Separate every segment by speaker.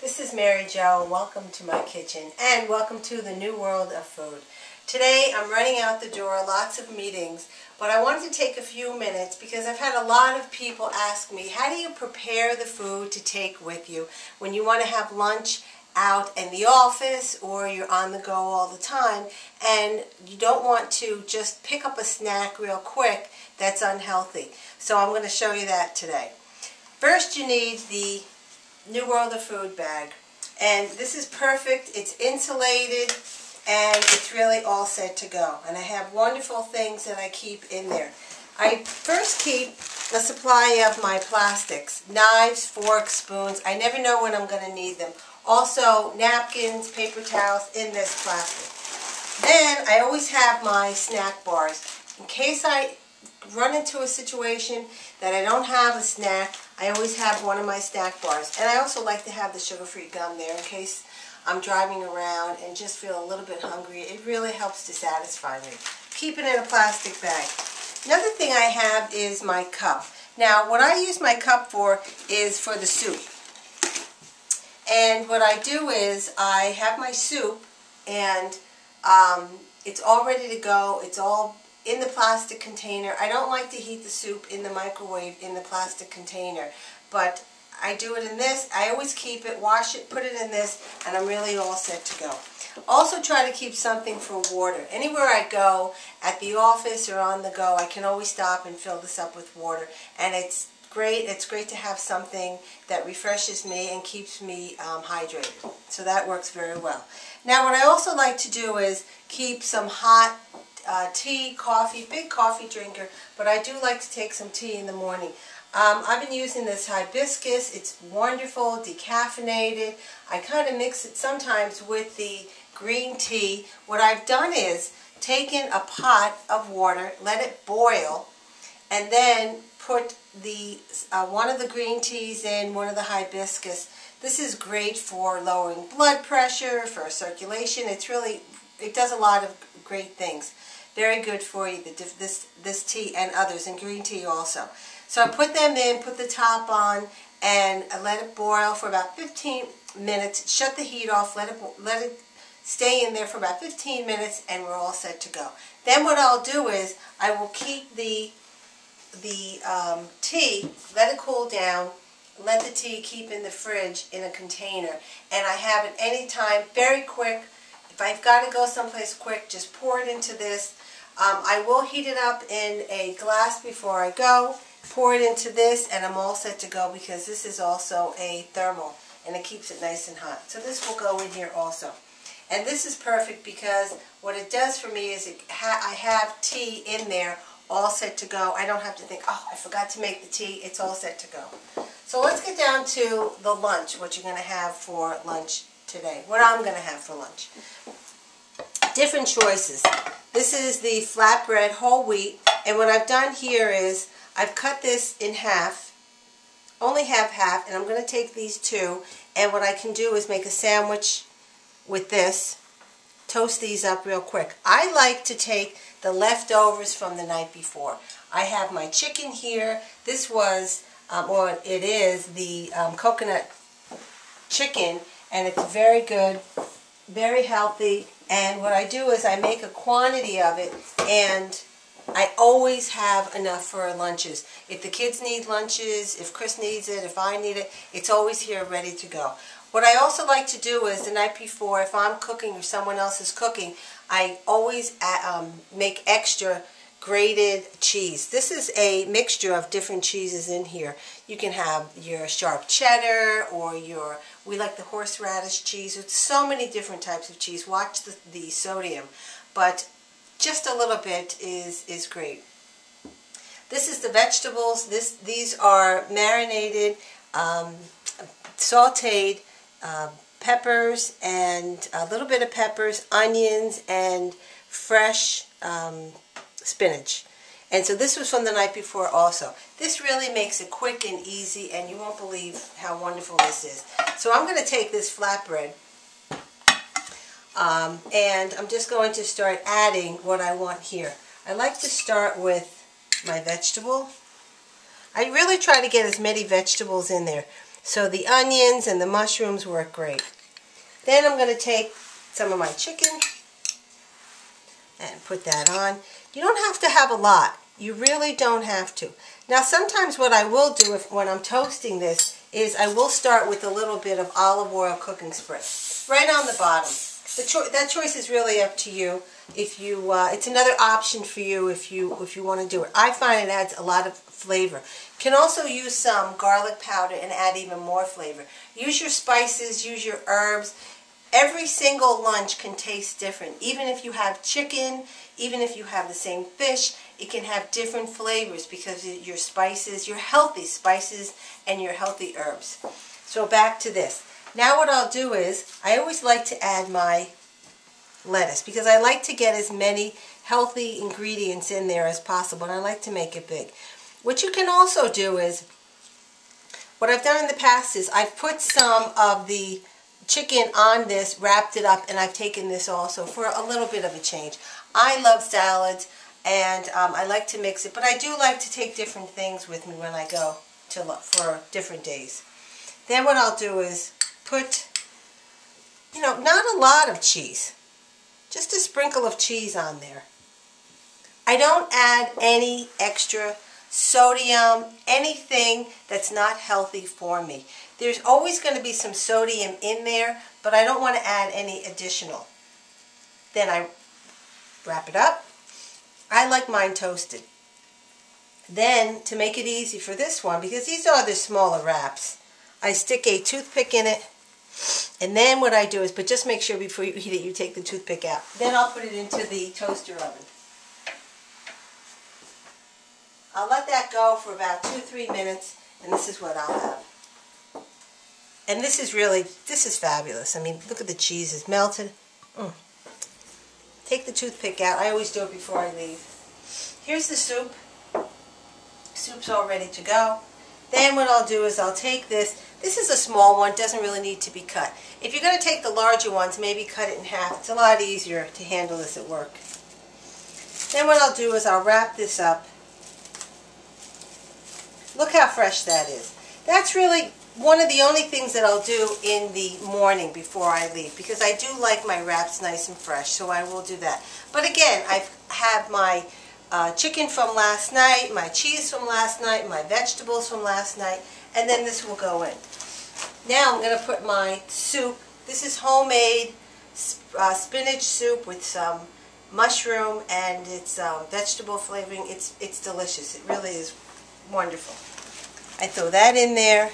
Speaker 1: This is Mary Jo, and welcome to my kitchen, and welcome to the new world of food. Today I'm running out the door, lots of meetings, but I wanted to take a few minutes because I've had a lot of people ask me, how do you prepare the food to take with you when you want to have lunch out in the office or you're on the go all the time and you don't want to just pick up a snack real quick that's unhealthy. So I'm going to show you that today. First you need the New World of Food bag, and this is perfect. It's insulated and it's really all set to go, and I have wonderful things that I keep in there. I first keep a supply of my plastics, knives, forks, spoons. I never know when I'm going to need them. Also napkins, paper towels in this plastic. Then I always have my snack bars in case I run into a situation that I don't have a snack. I always have one of my snack bars. And I also like to have the sugar-free gum there in case I'm driving around and just feel a little bit hungry. It really helps to satisfy me. Keep it in a plastic bag. Another thing I have is my cup. Now, what I use my cup for is for the soup. And what I do is I have my soup, and it's all ready to go. It's all in the plastic container. I don't like to heat the soup in the microwave in the plastic container, but I do it in this. I always keep it, wash it, put it in this, and I'm really all set to go. Also try to keep something for water. Anywhere I go, at the office or on the go, I can always stop and fill this up with water, and it's great. It's great to have something that refreshes me and keeps me hydrated. So that works very well. Now what I also like to do is keep some hot tea, coffee, big coffee drinker, but I do like to take some tea in the morning. I've been using this hibiscus. It's wonderful, decaffeinated. I kind of mix it sometimes with the green tea. What I've done is taken a pot of water, let it boil, and then put the one of the green teas in, one of the hibiscus. This is great for lowering blood pressure, for circulation. It does a lot of great things. Very good for you, this tea and others, and green tea also. So I put them in, put the top on, and I let it boil for about 15 minutes. Shut the heat off, let it stay in there for about 15 minutes, and we're all set to go. Then what I'll do is I will keep the tea, let it cool down, let the tea keep in the fridge in a container, and I have it anytime, very quick. If I've got to go someplace quick, just pour it into this. I will heat it up in a glass before I go, pour it into this, and I'm all set to go because this is also a thermal, and it keeps it nice and hot. So this will go in here also. And this is perfect because what it does for me is I have tea in there all set to go. I don't have to think, oh, I forgot to make the tea. It's all set to go. So let's get down to the lunch, what you're going to have for lunch today, what I'm going to have for lunch. Different choices. This is the flatbread whole wheat, and what I've done here is I've cut this in half, only have half, and I'm going to take these two, and what I can do is make a sandwich with this, toast these up real quick. I like to take the leftovers from the night before. I have my chicken here. This was, or it is, the coconut chicken, and it's very good, very healthy. And what I do is I make a quantity of it, and I always have enough for our lunches. If the kids need lunches, if Chris needs it, if I need it, it's always here ready to go. What I also like to do is the night before, if I'm cooking or someone else is cooking, I always make extra grated cheese. This is a mixture of different cheeses in here. You can have your sharp cheddar or we like the horseradish cheese. There's so many different types of cheese. Watch the sodium, but just a little bit is great. This is the vegetables. These are marinated, sauteed peppers, and a little bit of peppers, onions, and fresh spinach. And so this was from the night before also. This really makes it quick and easy, and you won't believe how wonderful this is. So I'm going to take this flatbread, and I'm just going to start adding what I want here. I like to start with my vegetable. I really try to get as many vegetables in there. So the onions and the mushrooms work great. Then I'm going to take some of my chicken and put that on. You don't have to have a lot. You really don't have to. Now sometimes what I will do when I'm toasting this is I will start with a little bit of olive oil cooking spray right on the bottom. That choice is really up to you. If you, it's another option for you if you want to do it. I find it adds a lot of flavor. You can also use some garlic powder and add even more flavor. Use your spices, use your herbs. Every single lunch can taste different. Even if you have chicken, even if you have the same fish, it can have different flavors because of your spices, your healthy spices, and your healthy herbs. So back to this. Now what I'll do is, I always like to add my lettuce because I like to get as many healthy ingredients in there as possible, and I like to make it big. What you can also do is, what I've done in the past is I've put some of the chicken on this, wrapped it up, and I've taken this also for a little bit of a change. I love salads, and I like to mix it, but I do like to take different things with me when I go for different days. Then what I'll do is put, not a lot of cheese, just a sprinkle of cheese on there. I don't add any extra sodium, anything that's not healthy for me. There's always going to be some sodium in there, but I don't want to add any additional. Then I wrap it up. I like mine toasted. Then, to make it easy for this one, because these are the smaller wraps, I stick a toothpick in it, and then what I do is, but just make sure before you eat it, you take the toothpick out. Then I'll put it into the toaster oven. I'll let that go for about 2-3 minutes, and this is what I'll have. And this is fabulous. I mean, look at the cheese, it's melted. Take the toothpick out. I always do it before I leave. Here's the soup. Soup's all ready to go. Then what I'll do is I'll take this. This is a small one, doesn't really need to be cut. If you're going to take the larger ones, maybe cut it in half. It's a lot easier to handle this at work. Then what I'll do is I'll wrap this up. Look how fresh that is. That's really one of the only things that I'll do in the morning before I leave, because I do like my wraps nice and fresh, so I will do that. But again, I've had my chicken from last night, my cheese from last night, my vegetables from last night, and then this will go in. Now I'm going to put my soup. This is homemade spinach soup with some mushroom and it's vegetable flavoring. It's delicious. It really is wonderful. I throw that in there.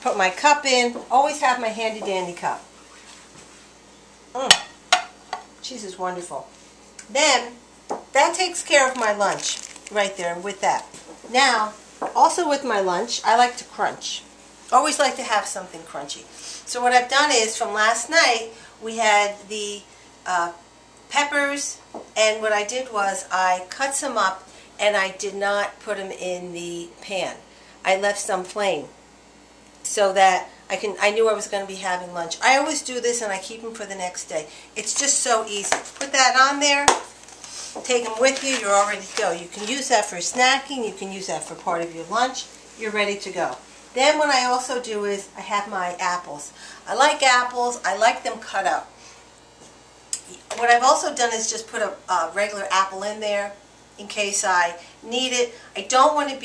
Speaker 1: Put my cup in. Always have my handy dandy cup. Cheese is wonderful. Then that takes care of my lunch right there with that. Now, also with my lunch, I like to crunch. Always like to have something crunchy. So what I've done is, from last night, we had the peppers, and what I did was I cut some up and I did not put them in the pan. I left some plain so that I knew I was going to be having lunch. I always do this and I keep them for the next day. It's just so easy. Put that on there. Take them with you. You're all ready to go. You can use that for snacking. You can use that for part of your lunch. You're ready to go. Then what I also do is I have my apples. I like apples. I like them cut up. What I've also done is just put a regular apple in there in case I need it. I don't want to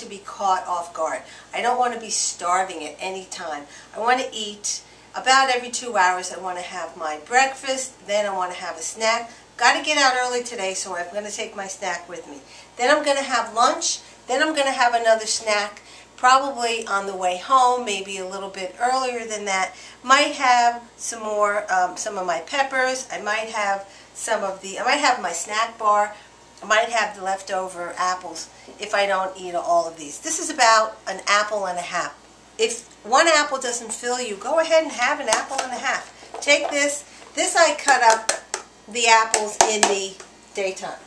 Speaker 1: be caught off guard. I don't want to be starving at any time. I want to eat about every 2 hours. I want to have my breakfast. Then I want to have a snack. Got to get out early today, so I'm going to take my snack with me. Then I'm going to have lunch. Then I'm going to have another snack, probably on the way home, maybe a little bit earlier than that. Might have some more, some of my peppers. I might have I might have my snack bar. I might have the leftover apples if I don't eat all of these. This is about an apple and a half. If one apple doesn't fill you, go ahead and have an apple and a half. Take this. This I cut up the apples in the daytime,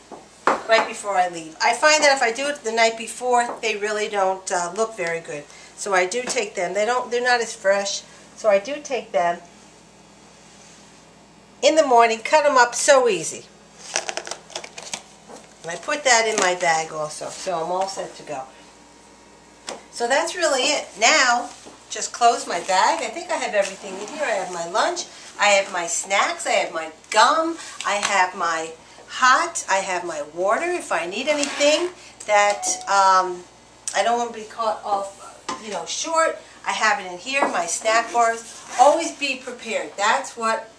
Speaker 1: right before I leave. I find that if I do it the night before, they really don't look very good. So I do take them. They're not as fresh, so I do take them in the morning, cut them up, so easy. And I put that in my bag also, so I'm all set to go. So that's really it. Now, just close my bag. I think I have everything in here. I have my lunch, I have my snacks, I have my gum, I have my hot, I have my water if I need anything that I don't want to be caught off, short. I have it in here, my snack bars. Always be prepared. That's what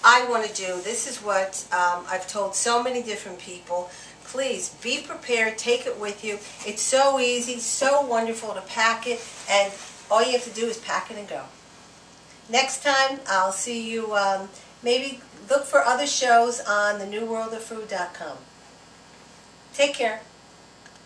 Speaker 1: I want to do. This is what I've told so many different people. Please be prepared. Take it with you. It's so easy, so wonderful to pack it, and all you have to do is pack it and go. Next time, I'll see you. Maybe look for other shows on thenewworldoffood.com. Take care.